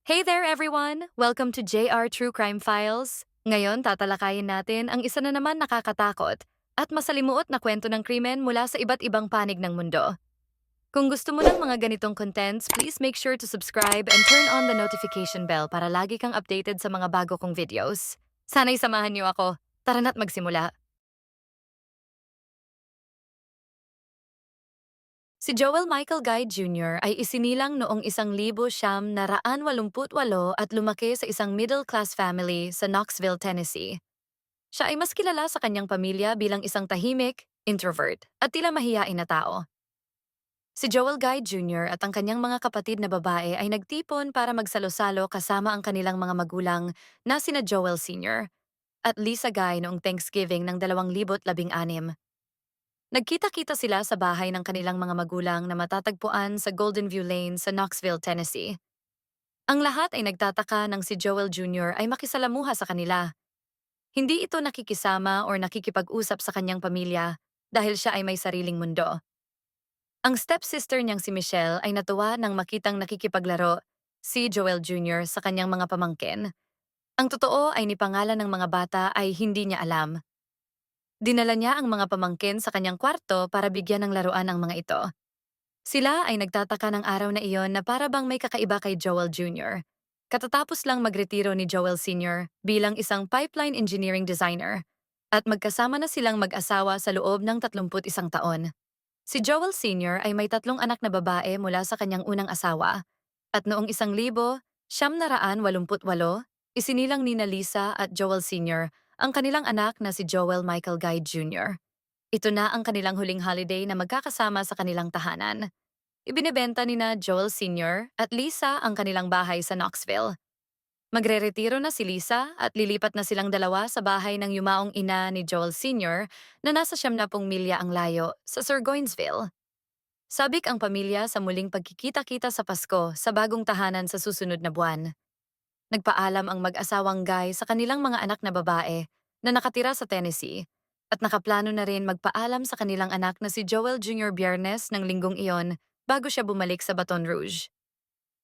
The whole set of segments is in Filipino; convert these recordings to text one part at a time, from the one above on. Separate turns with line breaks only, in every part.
Hey there everyone! Welcome to JR True Crime Files. Ngayon tatalakayin natin ang isa na naman nakakatakot at masalimuot na kwento ng krimen mula sa iba't ibang panig ng mundo. Kung gusto mo ng mga ganitong contents, please make sure to subscribe and turn on the notification bell para lagi kang updated sa mga bago kong videos. Sana'y samahan niyo ako. Tara na't magsimula. Si Joel Michael Guy Jr. ay isinilang noong 1988 at lumaki sa isang middle-class family sa Knoxville, Tennessee. Siya ay mas kilala sa kanyang pamilya bilang isang tahimik, introvert, at tila mahiyain na tao. Si Joel Guy Jr. at ang kanyang mga kapatid na babae ay nagtipon para magsalo-salo kasama ang kanilang mga magulang na sina Joel Sr. at Lisa Guy noong Thanksgiving ng 2016. Nagkita-kita sila sa bahay ng kanilang mga magulang na matatagpuan sa Golden View Lane sa Knoxville, Tennessee. Ang lahat ay nagtataka nang si Joel Jr. ay makisalamuha sa kanila. Hindi ito nakikisama o nakikipag-usap sa kanyang pamilya dahil siya ay may sariling mundo. Ang stepsister niyang si Michelle ay natuwa nang makitang nakikipaglaro si Joel Jr. sa kanyang mga pamangkin. Ang totoo ay nipangalan ng mga bata ay hindi niya alam. Dinala niya ang mga pamangkin sa kanyang kwarto para bigyan ng laruan ang mga ito. Sila ay nagtataka ng araw na iyon na para bang may kakaiba kay Joel Jr. Katatapos lang magretiro ni Joel Sr. bilang isang pipeline engineering designer at magkasama na silang mag-asawa sa loob ng 31 taon. Si Joel Sr. ay may 3 anak na babae mula sa kanyang unang asawa at noong 1988, isinilang nina Lisa at Joel Sr. ang kanilang anak na si Joel Michael Guy Jr. Ito na ang kanilang huling holiday na magkakasama sa kanilang tahanan. Ibinebenta ni na Joel Sr. at Lisa ang kanilang bahay sa Knoxville. Magreretiro na si Lisa at lilipat na silang dalawa sa bahay ng yumaong ina ni Joel Sr. na nasa 70 milya ang layo sa Sirgoinsville. Sabik ang pamilya sa muling pagkikita-kita sa Pasko sa bagong tahanan sa susunod na buwan. Nagpaalam ang mag-asawang Guy sa kanilang mga anak na babae na nakatira sa Tennessee at nakaplano na rin magpaalam sa kanilang anak na si Joel Jr. Biyernes ng linggong iyon bago siya bumalik sa Baton Rouge.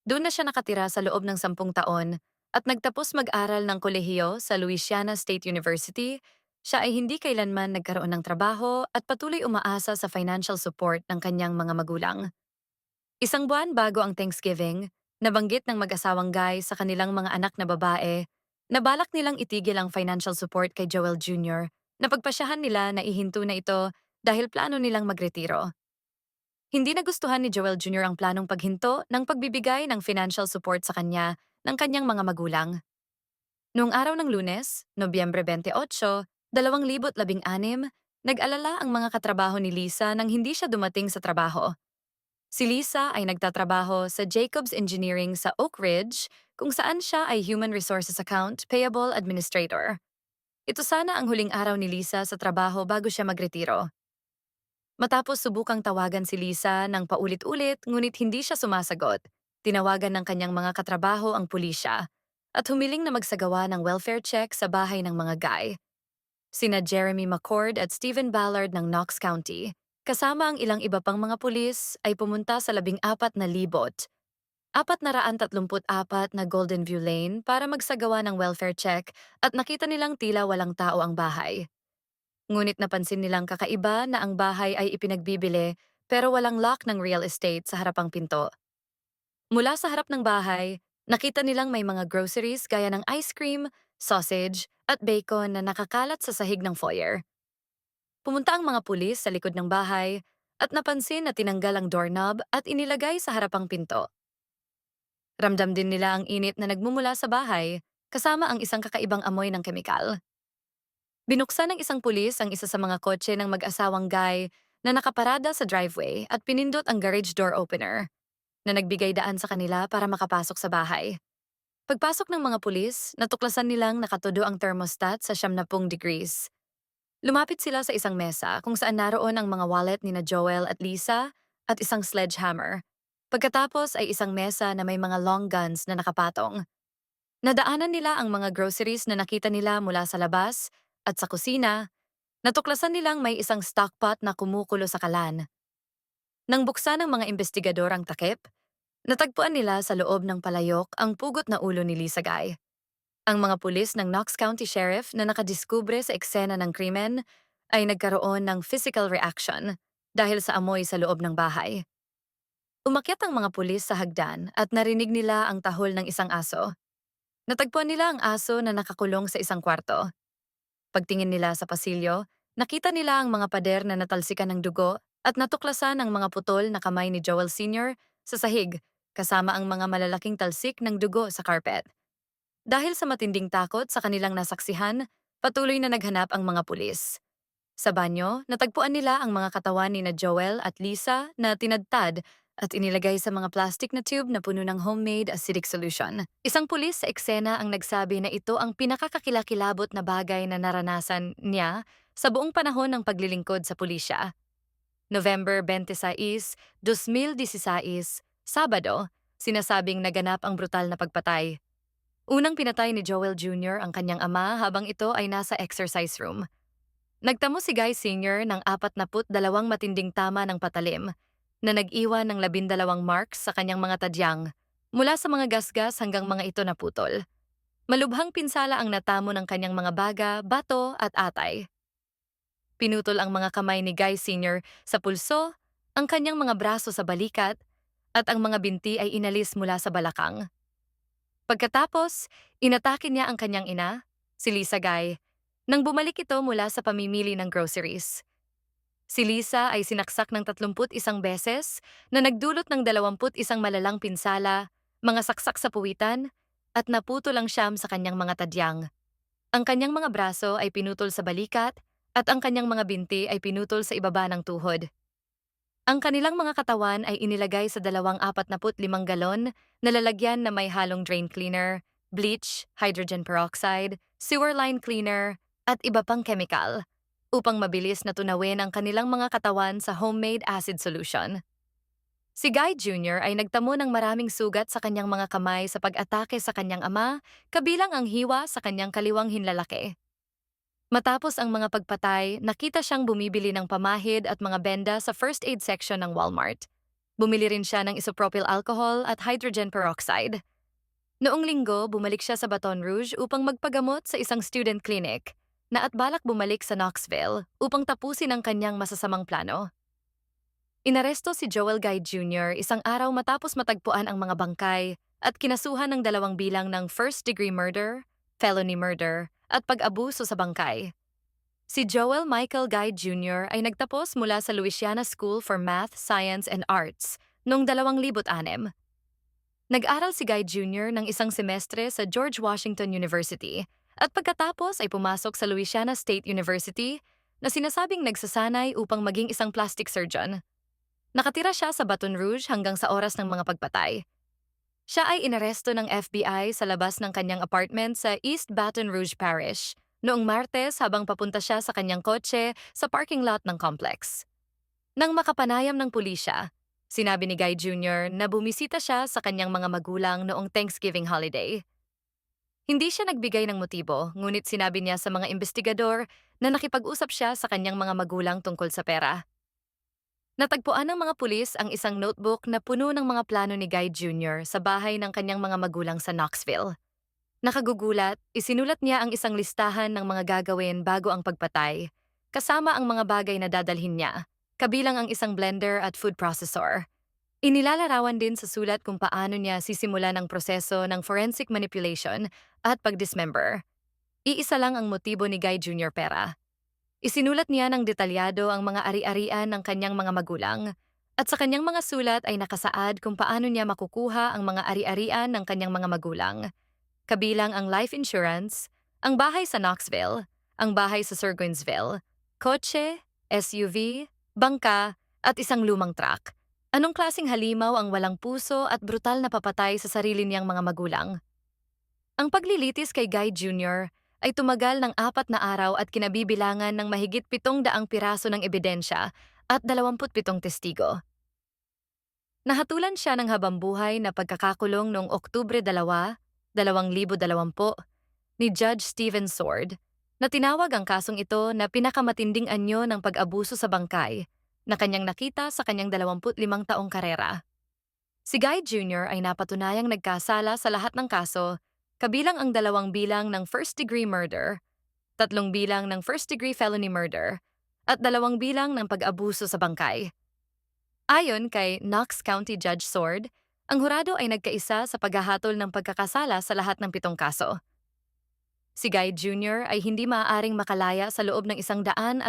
Doon na siya nakatira sa loob ng 10 taon at nagtapos mag-aral ng kolehiyo sa Louisiana State University. Siya ay hindi kailanman nagkaroon ng trabaho at patuloy umaasa sa financial support ng kanyang mga magulang. Isang buwan bago ang Thanksgiving, nabanggit ng mag-asawang Guy sa kanilang mga anak na babae na balak nilang itigil ang financial support kay Joel Jr. na pagpasyahan nila na ihinto na ito dahil plano nilang magretiro. Hindi nagustuhan ni Joel Jr. ang planong paghinto ng pagbibigay ng financial support sa kanya ng kanyang mga magulang. Noong araw ng Lunes, Nobyembre 28, 2016, nag-alala ang mga katrabaho ni Lisa nang hindi siya dumating sa trabaho. Si Lisa ay nagtatrabaho sa Jacobs Engineering sa Oak Ridge kung saan siya ay Human Resources Account Payable Administrator. Ito sana ang huling araw ni Lisa sa trabaho bago siya magretiro. Matapos subukang tawagan si Lisa ng paulit-ulit ngunit hindi siya sumasagot, tinawagan ng kanyang mga katrabaho ang pulisya at humiling na magsagawa ng welfare check sa bahay ng mga Guy. Sina Jeremy McCord at Stephen Ballard ng Knox County, kasama ang ilang iba pang mga pulis ay pumunta sa 14,000, 434 na Golden View Lane para magsagawa ng welfare check at nakita nilang tila walang tao ang bahay. Ngunit napansin nilang kakaiba na ang bahay ay ipinagbibili pero walang lock ng real estate sa harapang pinto. Mula sa harap ng bahay, nakita nilang may mga groceries gaya ng ice cream, sausage, at bacon na nakakalat sa sahig ng foyer. Pumunta ang mga pulis sa likod ng bahay at napansin na tinanggal ang doorknob at inilagay sa harapang pinto. Ramdam din nila ang init na nagmumula sa bahay, kasama ang isang kakaibang amoy ng kemikal. Binuksan ng isang pulis ang isa sa mga kotse ng mag-asawang Guy na nakaparada sa driveway at pinindot ang garage door opener na nagbigay daan sa kanila para makapasok sa bahay. Pagpasok ng mga pulis, natuklasan nilang nakatudo ang thermostat sa 70 degrees. Lumapit sila sa isang mesa kung saan naroon ang mga wallet ni na Joel at Lisa at isang sledgehammer. Pagkatapos ay isang mesa na may mga long guns na nakapatong. Nadaanan nila ang mga groceries na nakita nila mula sa labas at sa kusina. Natuklasan nilang may isang stockpot na kumukulo sa kalan. Nang buksan ng mga investigador ang takip, Natagpuan nila sa loob ng palayok ang pugot na ulo ni Lisa Guy. Ang mga pulis ng Knox County Sheriff na nakadiskubre sa eksena ng krimen ay nagkaroon ng physical reaction dahil sa amoy sa loob ng bahay. Umakyat ang mga pulis sa hagdan at narinig nila ang tahol ng isang aso. Natagpuan nila ang aso na nakakulong sa isang kwarto. Pagtingin nila sa pasilyo, nakita nila ang mga pader na natalsikan ng dugo at natuklasan ang mga putol na kamay ni Joel Sr. sa sahig, kasama ang mga malalaking talsik ng dugo sa carpet. Dahil sa matinding takot sa kanilang nasaksihan, patuloy na naghanap ang mga pulis. Sa banyo, natagpuan nila ang mga katawan ni na Joel at Lisa na tinadtad at inilagay sa mga plastic na tube na puno ng homemade acidic solution. Isang pulis sa eksena ang nagsabi na ito ang pinakakakilakilabot na bagay na naranasan niya sa buong panahon ng paglilingkod sa pulisya. November 26, 2016, Sabado, sinasabing naganap ang brutal na pagpatay. Unang pinatay ni Joel Jr. ang kanyang ama habang ito ay nasa exercise room. Nagtamo si Guy Sr. ng 42 matinding tama ng patalim na nag-iwan ng 12 marks sa kanyang mga tadyang mula sa mga gasgas hanggang mga ito naputol. Malubhang pinsala ang natamo ng kanyang mga baga, bato at atay. Pinutol ang mga kamay ni Guy Sr. sa pulso, ang kanyang mga braso sa balikat, at ang mga binti ay inalis mula sa balakang. Pagkatapos, inatake niya ang kanyang ina, si Lisa Guy, nang bumalik ito mula sa pamimili ng groceries. Si Lisa ay sinaksak ng 31 beses na nagdulot ng 21 malalang pinsala, mga saksak sa puwitan, at naputol ang siyam sa kanyang mga tadyang. Ang kanyang mga braso ay pinutol sa balikat at ang kanyang mga binti ay pinutol sa ibaba ng tuhod. Ang kanilang mga katawan ay inilagay sa 45 galon na lalagyan na may halong drain cleaner, bleach, hydrogen peroxide, sewer line cleaner, at iba pang chemical upang mabilis na tunawin ang kanilang mga katawan sa homemade acid solution. Si Guy Jr. ay nagtamo ng maraming sugat sa kanyang mga kamay sa pag-atake sa kanyang ama, kabilang ang hiwa sa kanyang kaliwang hinlalaki. Matapos ang mga pagpatay, nakita siyang bumibili ng pamahid at mga benda sa first aid section ng Walmart. Bumili rin siya ng isopropyl alcohol at hydrogen peroxide. Noong linggo, bumalik siya sa Baton Rouge upang magpagamot sa isang student clinic na at balak bumalik sa Knoxville upang tapusin ang kanyang masasamang plano. Inaresto si Joel Guy Jr. isang araw matapos matagpuan ang mga bangkay at kinasuhan ng 2 bilang ng first-degree murder, felony murder, at pag-abuso sa bangkay. Si Joel Michael Guy Jr. ay nagtapos mula sa Louisiana School for Math, Science, and Arts noong 2006. Nag-aral si Guy Jr. ng isang semestre sa George Washington University at pagkatapos ay pumasok sa Louisiana State University na sinasabing nagsasanay upang maging isang plastic surgeon. Nakatira siya sa Baton Rouge hanggang sa oras ng mga pagpatay. Siya ay inaresto ng FBI sa labas ng kanyang apartment sa East Baton Rouge Parish noong Martes habang papunta siya sa kanyang kotse sa parking lot ng complex. Nang makapanayam ng pulisya, sinabi ni Guy Jr. na bumisita siya sa kanyang mga magulang noong Thanksgiving holiday. Hindi siya nagbigay ng motibo, ngunit sinabi niya sa mga investigador na nakipag-usap siya sa kanyang mga magulang tungkol sa pera. Natagpuan ng mga pulis ang isang notebook na puno ng mga plano ni Guy Jr. sa bahay ng kanyang mga magulang sa Knoxville. Nakagugulat, isinulat niya ang isang listahan ng mga gagawin bago ang pagpatay, kasama ang mga bagay na dadalhin niya, kabilang ang isang blender at food processor. Inilalarawan din sa sulat kung paano niya sisimulan ang proseso ng forensic manipulation at pag-dismember. Iisa lang ang motibo ni Guy Jr. pera. Isinulat niya ng detalyado ang mga ari-arian ng kanyang mga magulang at sa kanyang mga sulat ay nakasaad kung paano niya makukuha ang mga ari-arian ng kanyang mga magulang, kabilang ang life insurance, ang bahay sa Knoxville, ang bahay sa Sirgoinsville, kotse, SUV, bangka, at isang lumang truck. Anong klaseng halimaw ang walang puso at brutal na papatay sa sarili niyang mga magulang? Ang paglilitis kay Guy Jr. ay tumagal ng 4 na araw at kinabibilangan ng mahigit 700 piraso ng ebidensya at 27 testigo. Nahatulan siya ng habambuhay na pagkakakulong noong Oktubre 2, 2020 ni Judge Stephen Sword na tinawag ang kasong ito na pinakamatinding anyo ng pag-abuso sa bangkay na kanyang nakita sa kanyang 25 taong karera. Si Guy Jr. ay napatunayang nagkasala sa lahat ng kaso, kabilang ang 2 bilang ng first-degree murder, 3 bilang ng first-degree felony murder, at 2 bilang ng pag-abuso sa bangkay. Ayon kay Knox County Judge Sword, ang hurado ay nagkaisa sa paghahatol ng pagkakasala sa lahat ng 7 kaso. Si Guy Jr. ay hindi maaaring makalaya sa loob ng 130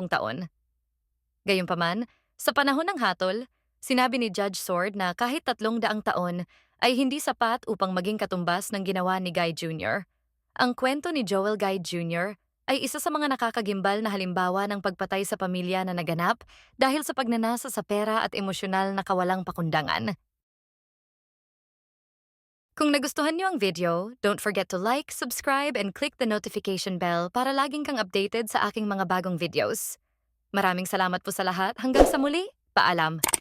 taon. Gayunpaman, sa panahon ng hatol, sinabi ni Judge Sword na kahit 300 taon ay hindi sapat upang maging katumbas ng ginawa ni Guy Jr. Ang kwento ni Joel Guy Jr. ay isa sa mga nakakagimbal na halimbawa ng pagpatay sa pamilya na naganap dahil sa pagnanasa sa pera at emosyonal na kawalang pakundangan. Kung nagustuhan niyo ang video, don't forget to like, subscribe, and click the notification bell para laging kang updated sa aking mga bagong videos. Maraming salamat po sa lahat. Hanggang sa muli, paalam!